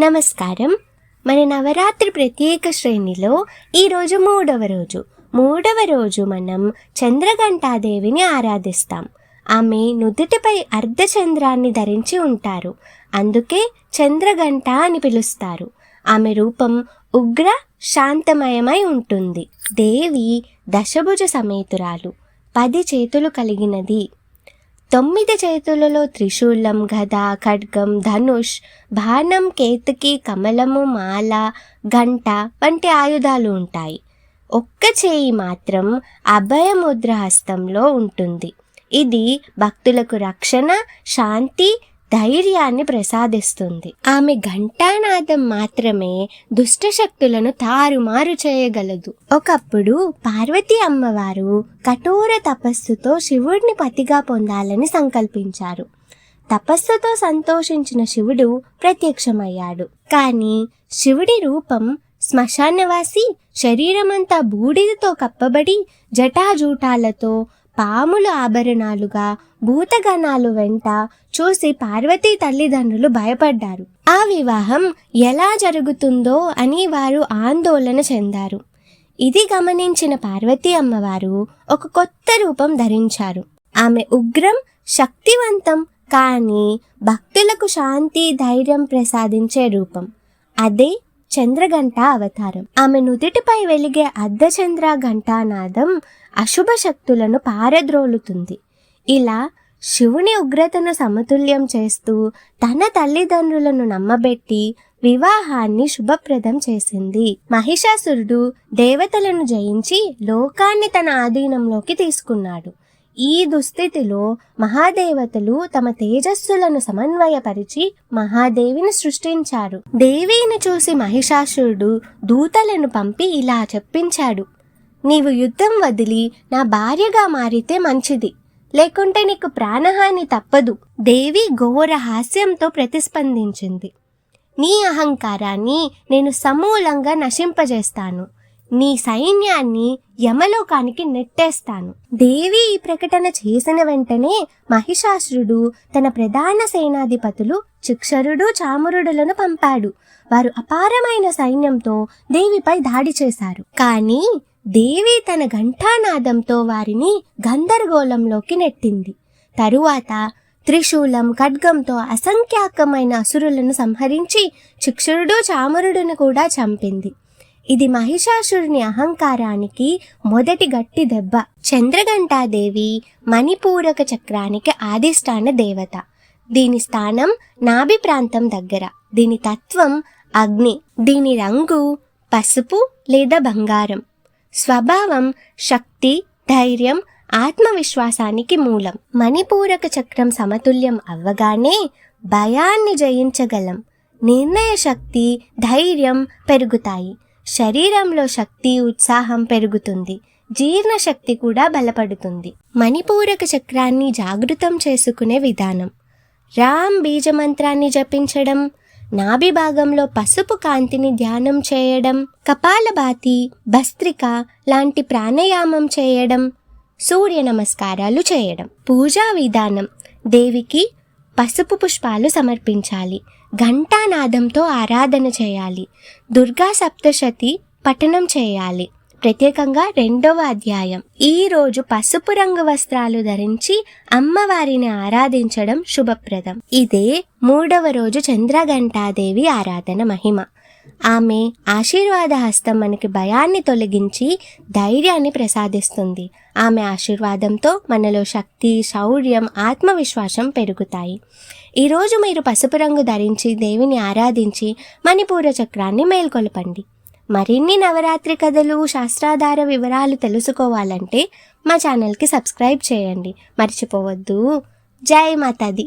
నమస్కారం. మన నవరాత్రి ప్రత్యేక శ్రేణిలో ఈరోజు మూడవ రోజు మనం చంద్రఘంటాదేవిని ఆరాధిస్తాం. ఆమె నుదుటిపై అర్ధచంద్రాన్ని ధరించి ఉంటారు, అందుకే చంద్రఘంట అని పిలుస్తారు. ఆమె రూపం ఉగ్ర శాంతమయమై ఉంటుంది. దేవి దశభుజ సమేతురాలు, 10 చేతులు కలిగినది. 9 చేతులలో త్రిశూలం, గద, ఖడ్గం, ధనుష్, బాణం, కేతకి, కమలము, మాల, గంట వంటి ఆయుధాలు ఉంటాయి. ఒక్క చేయి మాత్రం అభయముద్ర హస్తంలో ఉంటుంది. ఇది భక్తులకు రక్షణ, శాంతి, ధైర్యాన్ని ప్రసాదిస్తుంది. ఆమె ఘంటానాదం మాత్రమే దుష్టశక్తులను తారుమారు చేయగలదు. ఒకప్పుడు పార్వతీ అమ్మవారు కఠోర తపస్సుతో శివుడిని పతిగా పొందాలని సంకల్పించారు. తపస్సుతో సంతోషించిన శివుడు ప్రత్యక్షమయ్యాడు. కానీ శివుడి రూపం శ్మశానవాసి, శరీరమంతా బూడిదతో కప్పబడి జటాజూటాలతో, పాముల ఆభరణాలుగా, భూతగణాలు వెంట చూసి పార్వతీ తల్లిదండ్రులు భయపడ్డారు. ఆ వివాహం ఎలా జరుగుతుందో అని వారు ఆందోళన చెందారు. ఇది గమనించిన పార్వతీ అమ్మవారు ఒక కొత్త రూపం ధరించారు. ఆమె ఉగ్రం, శక్తివంతం, కానీ భక్తులకు శాంతి, ధైర్యం ప్రసాదించే రూపం. అదే చంద్రఘంట అవతారం. ఆమె నుదిటిపై వెలిగే అర్ధచంద్ర ఘంటానాదం అశుభ శక్తులను పారద్రోలుతుంది. ఇలా శివుని ఉగ్రతను సమతుల్యం చేస్తూ తన తల్లిదండ్రులను నమ్మబెట్టి వివాహాన్ని శుభప్రదం చేసింది. మహిషాసురుడు దేవతలను జయించి లోకాన్ని తన ఆధీనంలోకి తీసుకున్నాడు. ఈ దుస్థితిలో మహాదేవతలు తమ తేజస్సులను సమన్వయపరిచి మహాదేవిని సృష్టించారు. దేవిని చూసి మహిషాసురుడు దూతలను పంపి ఇలా చెప్పించాడు: నీవు యుద్ధం వదిలి నా భార్యగా మారితే మంచిది, లేకుంటే నీకు ప్రాణహాని తప్పదు. దేవి ఘోర హాస్యంతో ప్రతిస్పందించింది: నీ అహంకారాన్ని నేను సమూలంగా నశింపజేస్తాను, నీ సైన్యాన్ని యమలోకానికి నెట్టేస్తాను. దేవి ఈ ప్రకటన చేసిన వెంటనే మహిషాసురుడు తన ప్రధాన సేనాధిపతులు చిక్షరుడు, చామురుడులను పంపాడు. వారు అపారమైన సైన్యంతో దేవిపై దాడి చేశారు. కానీ దేవి తన ఘంటానాదంతో వారిని గందరగోళంలోకి నెట్టింది. తరువాత త్రిశూలం, ఖడ్గంతో అసంఖ్యాకమైన అసురులను సంహరించి చిక్షరుడు, చామురుడును కూడా చంపింది. ఇది మహిషాసురుని అహంకారానికి మొదటి గట్టి దెబ్బ. చంద్రఘంటాదేవి మణిపూరక చక్రానికి ఆదిష్టాన దేవత. దీని స్థానం నాభి ప్రాంతం దగ్గర. దీని తత్వం అగ్ని. దీని రంగు పసుపు లేదా బంగారం. స్వభావం శక్తి, ధైర్యం, ఆత్మవిశ్వాసానికి మూలం. మణిపూరక చక్రం సమతుల్యం అవ్వగానే భయాన్ని జయించగలం. నిర్ణయ శక్తి, ధైర్యం పెరుగుతాయి. శరీరంలో శక్తి, ఉత్సాహం పెరుగుతుంది. జీర్ణశక్తి కూడా బలపడుతుంది. మణిపూరక చక్రాన్ని జాగృతం చేసుకునే విధానం: రామ్ బీజమంత్రాన్ని జపించడం, నాభి భాగంలో పసుపు కాంతిని ధ్యానం చేయడం, కపాలభాతి, భస్త్రిక లాంటి ప్రాణాయామం చేయడం, సూర్య నమస్కారాలు చేయడం. పూజా విధానం: దేవికి పసుపు పుష్పాలు సమర్పించాలి, ఘంటానాదంతో ఆరాధన చేయాలి, దుర్గా సప్తశతి పఠనం చేయాలి. ప్రత్యేకంగా 2వ అధ్యాయం. ఈ రోజు పసుపు రంగు వస్త్రాలు ధరించి అమ్మవారిని ఆరాధించడం శుభప్రదం. ఇదే 3వ రోజు చంద్రఘంటాదేవి ఆరాధన మహిమ. ఆమె ఆశీర్వాద హస్తం మనకి భయాన్ని తొలగించి ధైర్యాన్ని ప్రసాదిస్తుంది. ఆమె ఆశీర్వాదంతో మనలో శక్తి, శౌర్యం, ఆత్మవిశ్వాసం పెరుగుతాయి. ఈరోజు మీరు పసుపు రంగు ధరించి దేవిని ఆరాధించి మణిపూర చక్రాన్ని మేల్కొల్పండి. మరిన్ని నవరాత్రి కథలు, శాస్త్రాధార వివరాలు తెలుసుకోవాలంటే మా ఛానల్కి సబ్స్క్రైబ్ చేయండి. మర్చిపోవద్దు. జై మాతాది.